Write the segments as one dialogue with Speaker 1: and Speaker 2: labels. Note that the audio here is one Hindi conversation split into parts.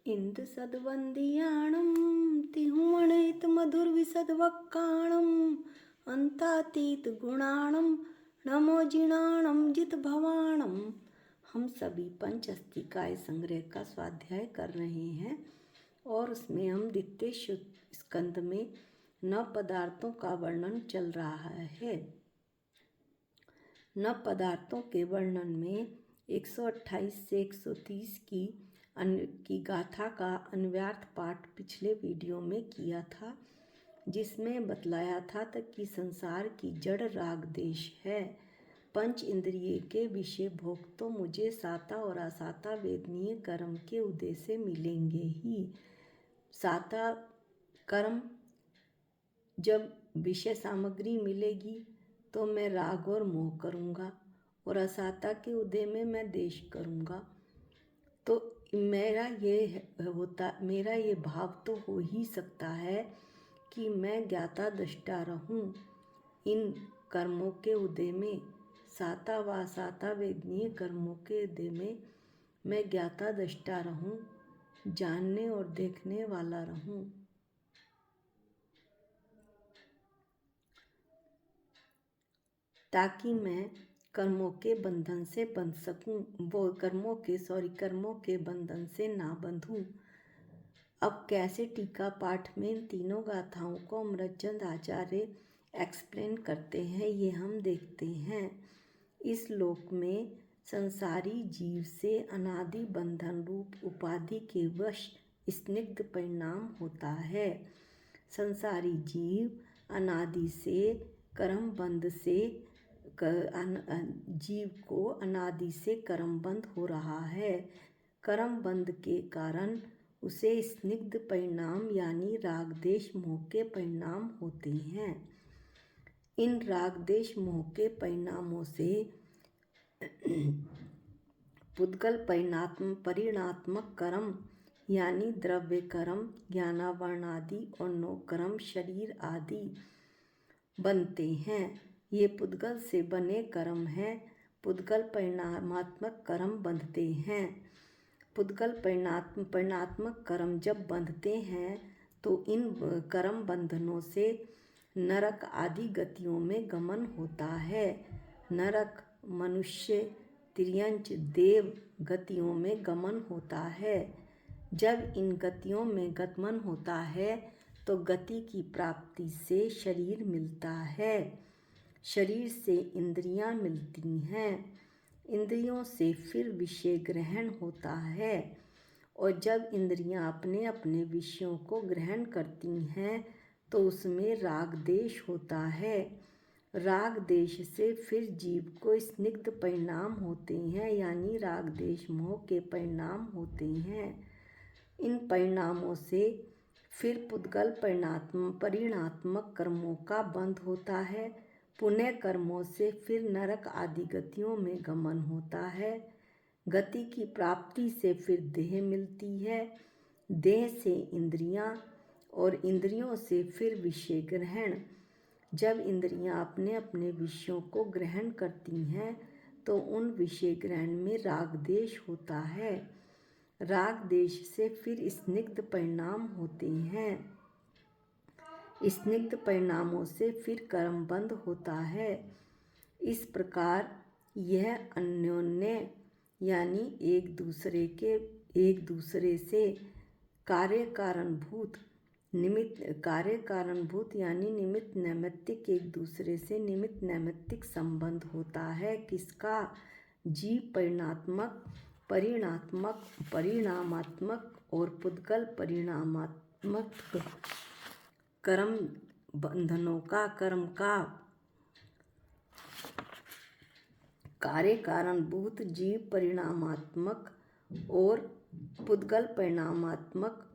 Speaker 1: इंद सद्वंदियाणं तिहुमणित मधुर विशदवक्काणं अंतातीत गुणाणं नमो जिणाणं जित भवाणं। हम सभी पंच अस्थिकाय संग्रह का स्वाध्याय कर रहे हैं और उसमें हम द्वितीय स्कंद में 9 पदार्थों का वर्णन चल रहा है। 9 पदार्थों के वर्णन में 128 से 130 की गाथा का अन्वयार्थ पाठ पिछले वीडियो में किया था, जिसमें बतलाया था कि संसार की जड़ राग देश है। पंच इंद्रिय के विषय भोग तो मुझे साता और असाता वेदनीय कर्म के उदय से मिलेंगे ही। साता कर्म जब विषय सामग्री मिलेगी तो मैं राग और मोह करूँगा, और असाता के उदय में मैं देश करूँगा। तो मेरा ये भाव तो हो ही सकता है कि मैं ज्ञाता दृष्टा रहूं इन कर्मों के उदय में। साता व असाता वेदनीय कर्मों के उदय में मैं ज्ञाता दृष्टा रहूं, जानने और देखने वाला रहूं। ताकि मैं कर्मों के बंधन से बंध सकूं, कर्मों के बंधन से ना बंधूं। अब कैसे टीका पाठ में इन तीनों गाथाओं को अमृतचंद आचार्य एक्सप्लेन करते हैं, ये हम देखते हैं। इस लोक में संसारी जीव से अनादि बंधन रूप उपाधि के वश स्निग्ध परिणाम होता है। संसारी जीव अनादि से कर्म बंध से जीव को अनादि से कर्म बंध हो रहा है। कर्म बंध के कारण उसे स्निग्ध परिणाम यानी राग देश मोह के परिणाम होते हैं। इन राग देश मोह के परिणामों से पुद्गल परिणात्मक कर्म यानी द्रव्य कर्म, ज्ञानावरण आदि और 9 कर्म शरीर आदि बनते हैं। ये पुद्गल से बने कर्म हैं। पुद्गल परिणामात्मक कर्म बंधते हैं। पुद्गल परिणात्मक कर्म जब बंधते हैं तो इन कर्म बंधनों से नरक आदि गतियों में गमन होता है। नरक, मनुष्य, तिर्यंच, देव गतियों में गमन होता है। जब इन गतियों में गमन होता है तो गति की प्राप्ति से शरीर मिलता है। शरीर से इंद्रियां मिलती हैं। इंद्रियों से फिर विषय ग्रहण होता है, और जब इंद्रियां अपने अपने विषयों को ग्रहण करती हैं तो उसमें राग देश होता है। राग देश से फिर जीव को स्निग्ध परिणाम होते हैं, यानी राग देश मोह के परिणाम होते हैं। इन परिणामों से फिर पुद्गल परिणात्मक कर्मों का बंध होता है। पुण्य कर्मों से फिर नरक आदि गतियों में गमन होता है। गति की प्राप्ति से फिर देह मिलती है। देह से इंद्रियां, और इंद्रियों से फिर विषय ग्रहण। जब इंद्रियां अपने अपने विषयों को ग्रहण करती हैं तो उन विषय ग्रहण में राग देश होता है। राग देश से फिर स्निग्ध परिणाम होते हैं। स्निग्ध परिणामों से फिर कर्म बंध होता है। इस प्रकार यह अन्योन्य यानी एक दूसरे से कार्य कारणभूत यानी निमित्त नैमित्तिक एक दूसरे से निमित्त नैमित्तिक संबंध होता है। किसका? जीव परिणामात्मक और पुद्गल परिणामात्मक कर्म बंधनों का, कर्म का कार्य कारणभूत जीव परिणामात्मक और पुद्गल परिणामात्मक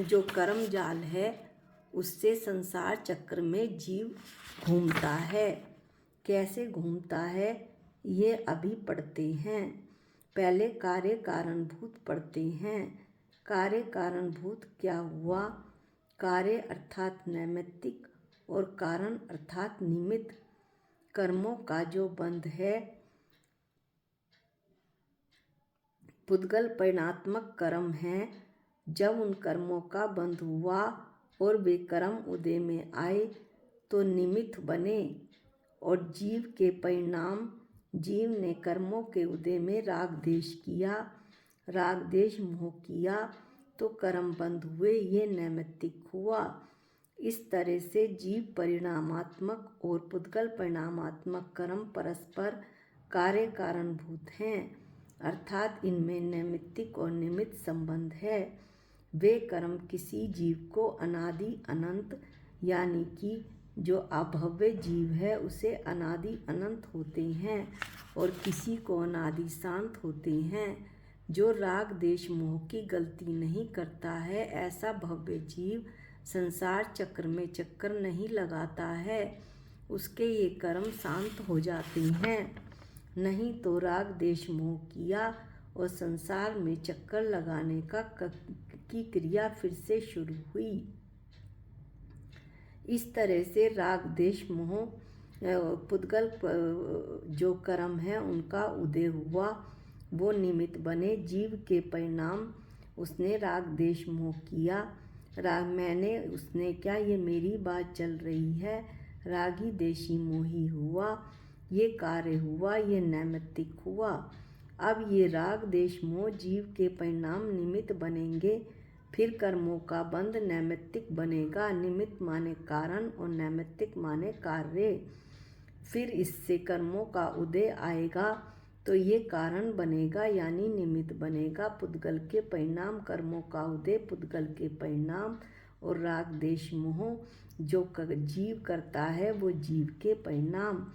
Speaker 1: जो कर्म जाल है उससे संसार चक्र में जीव घूमता है। कैसे घूमता है ये अभी पढ़ते हैं। पहले कार्य कारणभूत पढ़ते हैं। कार्य कारणभूत क्या हुआ? कार्य अर्थात नैमित्तिक और कारण अर्थात निमित्त कर्मों का जो बंध है। पुद्गल परिणात्मक कर्म है जब उन कर्मों का बंध हुआ और वे कर्म उदय में आए तो निमित्त बने, और जीव के परिणाम जीव ने कर्मों के उदय में राग देश किया, राग देश मोह किया तो कर्म बंद हुए, ये नैमित्तिक हुआ। इस तरह से जीव परिणामात्मक और पुद्गल परिणामात्मक कर्म परस्पर कार्य कारणभूत हैं, अर्थात इनमें नैमित्तिक और निमित्त संबंध है। वे कर्म किसी जीव को अनादि अनंत यानी कि जो अभव्य जीव है उसे अनादि अनंत होते हैं, और किसी को अनादि शांत होते हैं। जो राग देश मोह की गलती नहीं करता है ऐसा भव्य जीव संसार चक्र में चक्कर नहीं लगाता है, उसके ये कर्म शांत हो जाते हैं। नहीं तो राग देश मोह किया और संसार में चक्कर लगाने की क्रिया फिर से शुरू हुई। इस तरह से राग देश मोह पुद्गल जो कर्म है उनका उदय हुआ, वो निमित्त बने। जीव के परिणाम उसने राग देश मोह किया, उसने क्या, ये मेरी बात चल रही है, रागी देशी मोही हुआ, ये कार्य हुआ, ये नैमित्तिक हुआ। अब ये राग देश मोह जीव के परिणाम निमित्त बनेंगे, फिर कर्मों का बंध नैमित्तिक बनेगा। निमित्त माने कारण और नैमित्तिक माने कार्य। फिर इससे कर्मों का उदय आएगा तो ये कारण बनेगा यानी निमित्त बनेगा। पुद्गल के परिणाम कर्मों का उदय पुद्गल के परिणाम, और राग देश मोह जो जीव करता है वो जीव के परिणाम।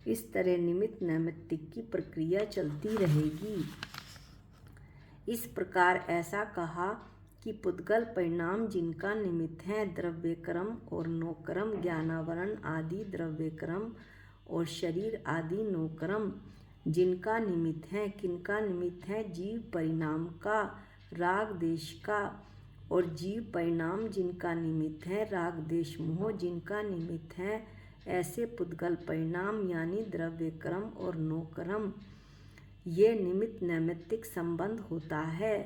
Speaker 1: इस तरह निमित्त नैमित्तिक की प्रक्रिया चलती रहेगी। इस प्रकार ऐसा कहा कि पुद्गल परिणाम जिनका निमित्त हैं द्रव्य कर्म और नो कर्म, ज्ञानावरण आदि द्रव्य कर्म और शरीर आदि नो कर्म जिनका निमित्त हैं, किनका निमित्त है, जीव परिणाम का, राग देश का, और जीव परिणाम जिनका निमित्त है राग देश मोह जिनका निमित्त है, ऐसे पुद्गल परिणाम यानी द्रव्य कर्म और नो कर्म, ये निमित्त नैमित्तिक संबंध होता है।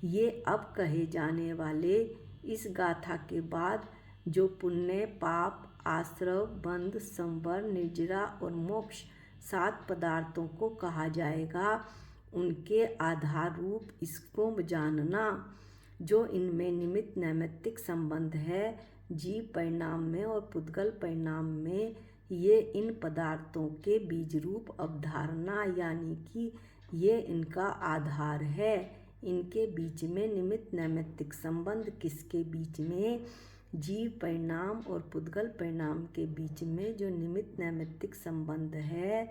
Speaker 1: ये अब कहे जाने वाले इस गाथा के बाद जो पुण्य पाप आश्रव बंध संवर निर्जरा और मोक्ष 7 पदार्थों को कहा जाएगा, उनके आधार रूप इसको जानना। जो इनमें निमित्त नैमित्तिक संबंध है जीव परिणाम में और पुद्गल परिणाम में, ये इन पदार्थों के बीज रूप अवधारणा यानी कि ये इनका आधार है। इनके बीच में निमित्त नैमित्तिक संबंध किसके बीच में, जीव परिणाम और पुद्गल परिणाम के बीच में जो निमित्त नैमित्तिक संबंध है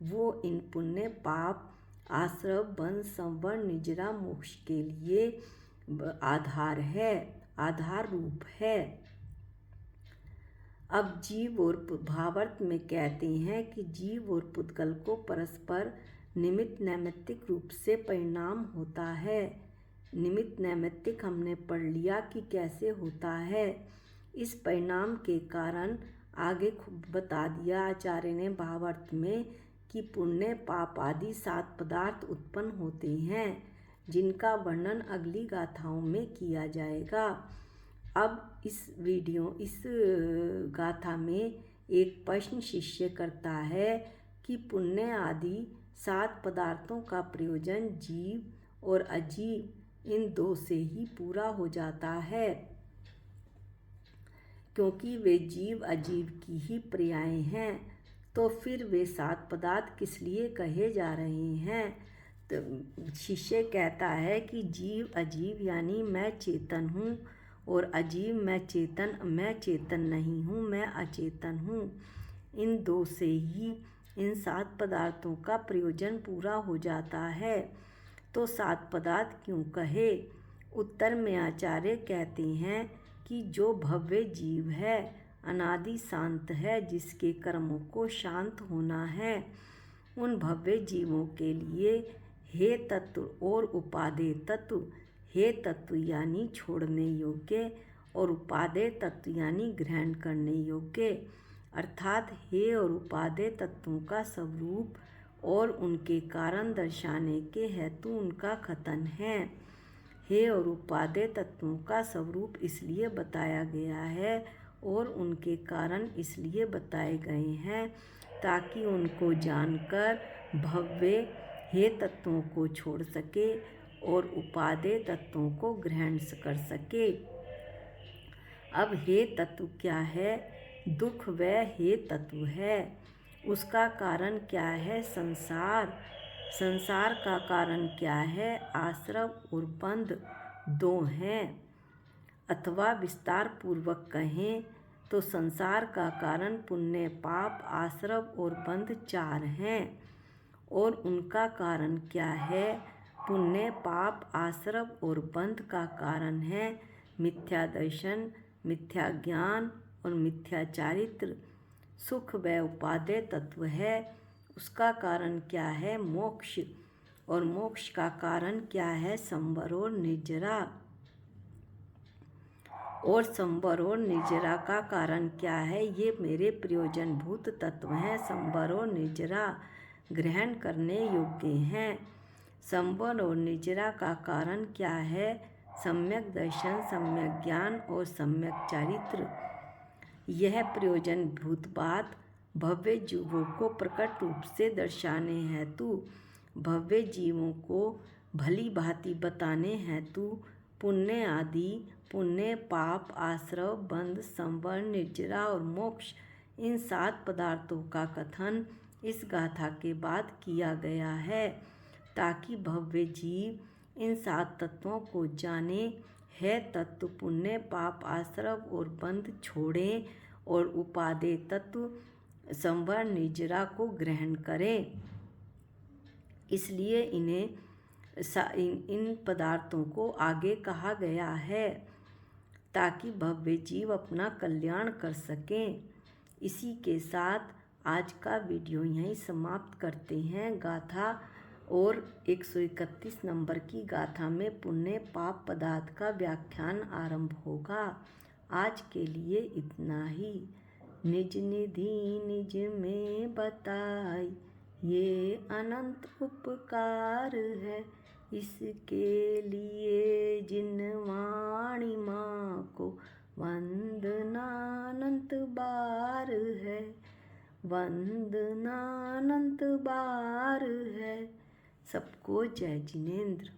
Speaker 1: वो इन पुण्य पाप आश्रव बंध संवर निर्जरा मोक्ष के लिए आधार है, आधार रूप है। अब जीव और भावार्थ में कहते हैं कि जीव और पुद्गल को परस्पर निमित्त नैमित्तिक रूप से परिणाम होता है। निमित्त नैमित्तिक हमने पढ़ लिया कि कैसे होता है। इस परिणाम के कारण आगे बता दिया आचार्य ने भावार्थ में कि पुण्य पाप आदि 7 पदार्थ उत्पन्न होते हैं, जिनका वर्णन अगली गाथाओं में किया जाएगा। अब इस गाथा में एक प्रश्न शिष्य करता है कि पुण्य आदि 7 पदार्थों का प्रयोजन जीव और अजीव इन 2 से ही पूरा हो जाता है, क्योंकि वे जीव अजीव की ही पर्याय हैं, तो फिर वे 7 पदार्थ किस लिए कहे जा रहे हैं। तो शिष्य कहता है कि जीव अजीव यानी मैं चेतन हूँ, और अजीव मैं चेतन नहीं हूँ, मैं अचेतन हूँ। इन 2 से ही इन 7 पदार्थों का प्रयोजन पूरा हो जाता है, तो 7 पदार्थ क्यों कहे। उत्तर में आचार्य कहते हैं कि जो भव्य जीव है, अनादि शांत है, जिसके कर्मों को शांत होना है, उन भव्य जीवों के लिए हे तत्व और उपादेय तत्व, हे तत्व यानी छोड़ने योग्य और उपादेय तत्व यानी ग्रहण करने योग्य, अर्थात हे और उपादेय तत्वों का स्वरूप और उनके कारण दर्शाने के हेतु उनका कथन है। हे और उपादेय तत्वों का स्वरूप इसलिए बताया गया है और उनके कारण इसलिए बताए गए हैं ताकि उनको जानकर भव्य हे तत्वों को छोड़ सके और उपादेय तत्वों को ग्रहण कर सके। अब हे तत्व क्या है? दुख वह हे तत्व है। उसका कारण क्या है? संसार। संसार का कारण क्या है? आश्रव और बंध दो हैं, अथवा विस्तार पूर्वक कहें तो संसार का कारण पुण्य पाप आश्रव और बंध 4 हैं। और उनका कारण क्या है? पुण्य पाप आश्रव और बंध का कारण है मिथ्या दर्शन, मिथ्या ज्ञान और मिथ्या चारित्र। सुख व उपादेय तत्व है। उसका कारण क्या है? मोक्ष। और मोक्ष का कारण क्या है? संवर और निर्जरा। और संवर और निर्जरा का कारण क्या है? ये मेरे प्रयोजनभूत तत्व हैं। संवर और निर्जरा ग्रहण करने योग्य हैं। संवर और निर्जरा का कारण क्या है? सम्यक दर्शन, सम्यक ज्ञान और सम्यक चारित्र। यह प्रयोजनभूत बात भव्य जीवों को प्रकट रूप से दर्शाने हेतु, भव्य जीवों को भली भांति बताने हेतु पुण्य आदि, पुण्य पाप आश्रव बंध संवर निर्जरा और मोक्ष, इन 7 पदार्थों का कथन इस गाथा के बाद किया गया है ताकि भव्य जीव इन 7 तत्वों को जाने, है तत्व पुण्य पाप आश्रव और बंध छोड़ें और उपादेय तत्व संवर निर्जरा को ग्रहण करें। इसलिए इन पदार्थों को आगे कहा गया है ताकि भव्य जीव अपना कल्याण कर सकें। इसी के साथ आज का वीडियो यहीं समाप्त करते हैं। गाथा और 131 नंबर की गाथा में पुण्य पाप पदार्थ का व्याख्यान आरंभ होगा। आज के लिए इतना ही। निज निधि निज में बताई, ये अनंत उपकार है। इसके लिए जिन वाणी माँ को वंदना अनंत बार है, वंदना अनंत बार है। सबको जय जिनेंद्र।